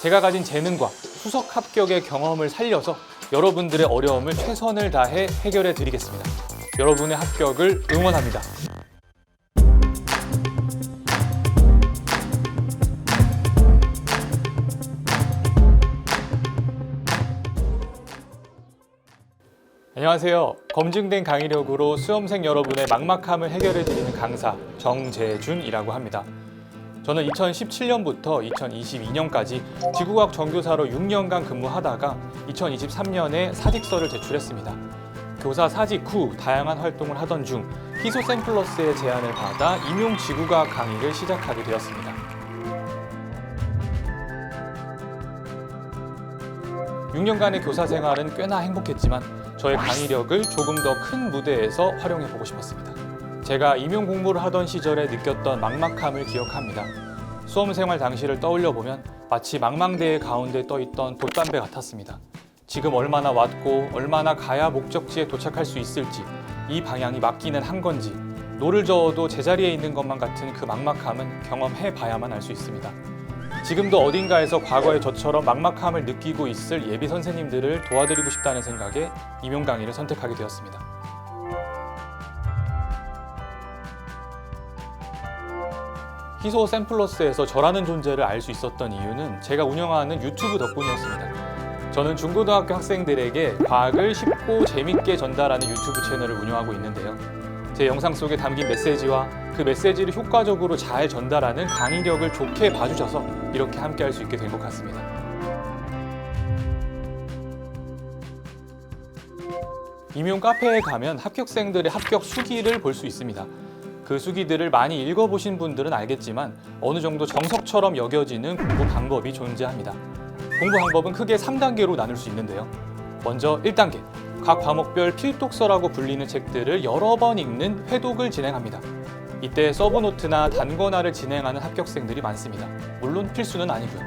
제가 가진 재능과 수석 합격의 경험을 살려서 여러분들의 어려움을 최선을 다해 해결해 드리겠습니다. 여러분의 합격을 응원합니다. 안녕하세요. 검증된 강의력으로 수험생 여러분의 막막함을 해결해드리는 강사 정재준이라고 합니다. 저는 2017년부터 2022년까지 지구과학 전교사로 6년간 근무하다가 2023년에 사직서를 제출했습니다. 교사 사직 후 다양한 활동을 하던 중 희소샘플러스의 제안을 받아 임용지구과학 강의를 시작하게 되었습니다. 6년간의 교사 생활은 꽤나 행복했지만 저의 강의력을 조금 더 큰 무대에서 활용해보고 싶었습니다. 제가 임용 공부를 하던 시절에 느꼈던 막막함을 기억합니다. 수험생활 당시를 떠올려보면 마치 망망대해 가운데 떠있던 돛담배 같았습니다. 지금 얼마나 왔고 얼마나 가야 목적지에 도착할 수 있을지, 이 방향이 맞기는 한 건지, 노를 저어도 제자리에 있는 것만 같은 그 막막함은 경험해봐야만 알 수 있습니다. 지금도 어딘가에서 과거의 저처럼 막막함을 느끼고 있을 예비 선생님들을 도와드리고 싶다는 생각에 임용 강의를 선택하게 되었습니다. 희소샘플러스에서 저라는 존재를 알 수 있었던 이유는 제가 운영하는 유튜브 덕분이었습니다. 저는 중고등학교 학생들에게 과학을 쉽고 재밌게 전달하는 유튜브 채널을 운영하고 있는데요. 제 영상 속에 담긴 메시지와 그 메시지를 효과적으로 잘 전달하는 강의력을 좋게 봐주셔서 이렇게 함께 할 수 있게 된 것 같습니다. 임용 카페에 가면 합격생들의 합격 수기를 볼 수 있습니다. 그 수기들을 많이 읽어보신 분들은 알겠지만 어느 정도 정석처럼 여겨지는 공부 방법이 존재합니다. 공부 방법은 크게 3단계로 나눌 수 있는데요. 먼저 1단계, 각 과목별 필독서라고 불리는 책들을 여러 번 읽는 회독을 진행합니다. 이때 서브노트나 단권화를 진행하는 합격생들이 많습니다. 물론 필수는 아니고요.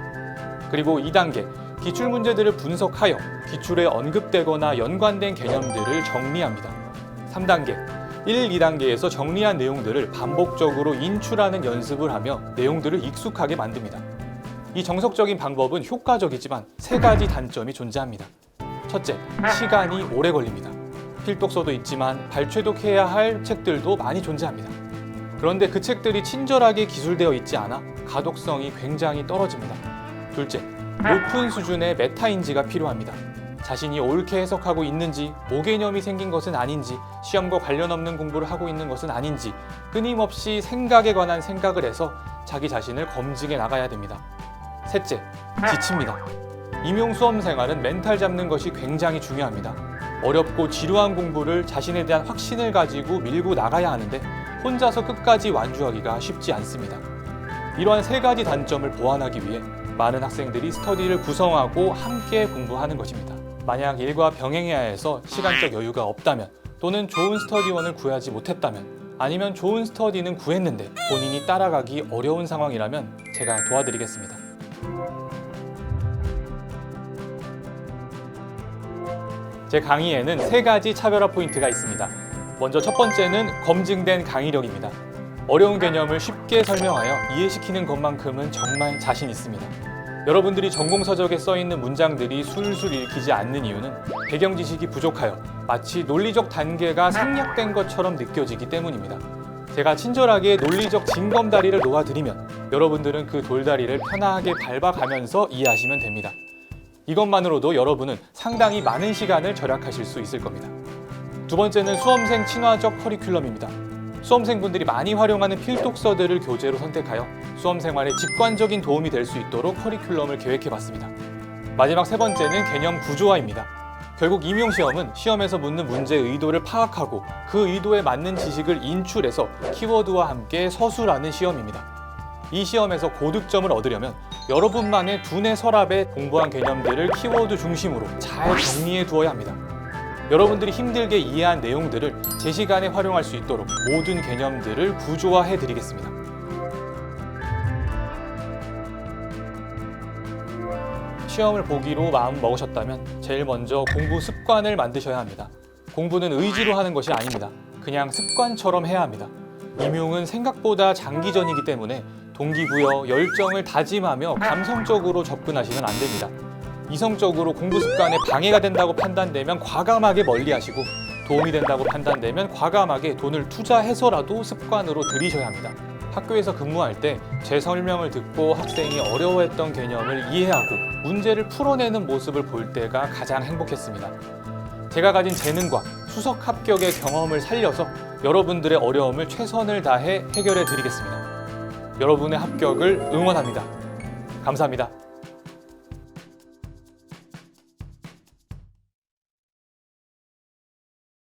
그리고 2단계, 기출문제들을 분석하여 기출에 언급되거나 연관된 개념들을 정리합니다. 3단계, 1, 2단계에서 정리한 내용들을 반복적으로 인출하는 연습을 하며 내용들을 익숙하게 만듭니다. 이 정석적인 방법은 효과적이지만 3가지 단점이 존재합니다. 첫째, 시간이 오래 걸립니다. 필독서도 있지만 발췌독해야 할 책들도 많이 존재합니다. 그런데 그 책들이 친절하게 기술되어 있지 않아 가독성이 굉장히 떨어집니다. 둘째, 높은 수준의 메타인지가 필요합니다. 자신이 옳게 해석하고 있는지, 모개념이 생긴 것은 아닌지, 시험과 관련 없는 공부를 하고 있는 것은 아닌지 끊임없이 생각에 관한 생각을 해서 자기 자신을 검증해 나가야 됩니다. 셋째, 지칩니다. 임용 수험 생활은 멘탈 잡는 것이 굉장히 중요합니다. 어렵고 지루한 공부를 자신에 대한 확신을 가지고 밀고 나가야 하는데 혼자서 끝까지 완주하기가 쉽지 않습니다. 이러한 3가지 단점을 보완하기 위해 많은 학생들이 스터디를 구성하고 함께 공부하는 것입니다. 만약 일과 병행해야 해서 시간적 여유가 없다면, 또는 좋은 스터디원을 구하지 못했다면, 아니면 좋은 스터디는 구했는데 본인이 따라가기 어려운 상황이라면 제가 도와드리겠습니다. 제 강의에는 3가지 차별화 포인트가 있습니다. 먼저 첫 번째는 검증된 강의력입니다. 어려운 개념을 쉽게 설명하여 이해시키는 것만큼은 정말 자신 있습니다. 여러분들이 전공서적에 써있는 문장들이 술술 읽히지 않는 이유는 배경 지식이 부족하여 마치 논리적 단계가 생략된 것처럼 느껴지기 때문입니다. 제가 친절하게 논리적 징검다리를 놓아드리면 여러분들은 그 돌다리를 편하게 밟아가면서 이해하시면 됩니다. 이것만으로도 여러분은 상당히 많은 시간을 절약하실 수 있을 겁니다. 두 번째는 수험생 친화적 커리큘럼입니다. 수험생분들이 많이 활용하는 필독서들을 교재로 선택하여 수험생활에 직관적인 도움이 될 수 있도록 커리큘럼을 계획해봤습니다. 마지막 3번째는 개념 구조화입니다. 결국 임용시험은 시험에서 묻는 문제의 의도를 파악하고 그 의도에 맞는 지식을 인출해서 키워드와 함께 서술하는 시험입니다. 이 시험에서 고득점을 얻으려면 여러분만의 두뇌 서랍에 공부한 개념들을 키워드 중심으로 잘 정리해 두어야 합니다. 여러분들이 힘들게 이해한 내용들을 제 시간에 활용할 수 있도록 모든 개념들을 구조화해 드리겠습니다. 시험을 보기로 마음 먹으셨다면 제일 먼저 공부 습관을 만드셔야 합니다. 공부는 의지로 하는 것이 아닙니다. 그냥 습관처럼 해야 합니다. 임용은 생각보다 장기전이기 때문에 동기부여, 열정을 다짐하며 감성적으로 접근하시면 안 됩니다. 이성적으로 공부 습관에 방해가 된다고 판단되면 과감하게 멀리하시고, 도움이 된다고 판단되면 과감하게 돈을 투자해서라도 습관으로 들이셔야 합니다. 학교에서 근무할 때 제 설명을 듣고 학생이 어려워했던 개념을 이해하고 문제를 풀어내는 모습을 볼 때가 가장 행복했습니다. 제가 가진 재능과 수석 합격의 경험을 살려서 여러분들의 어려움을 최선을 다해 해결해 드리겠습니다. 여러분의 합격을 응원합니다. 감사합니다.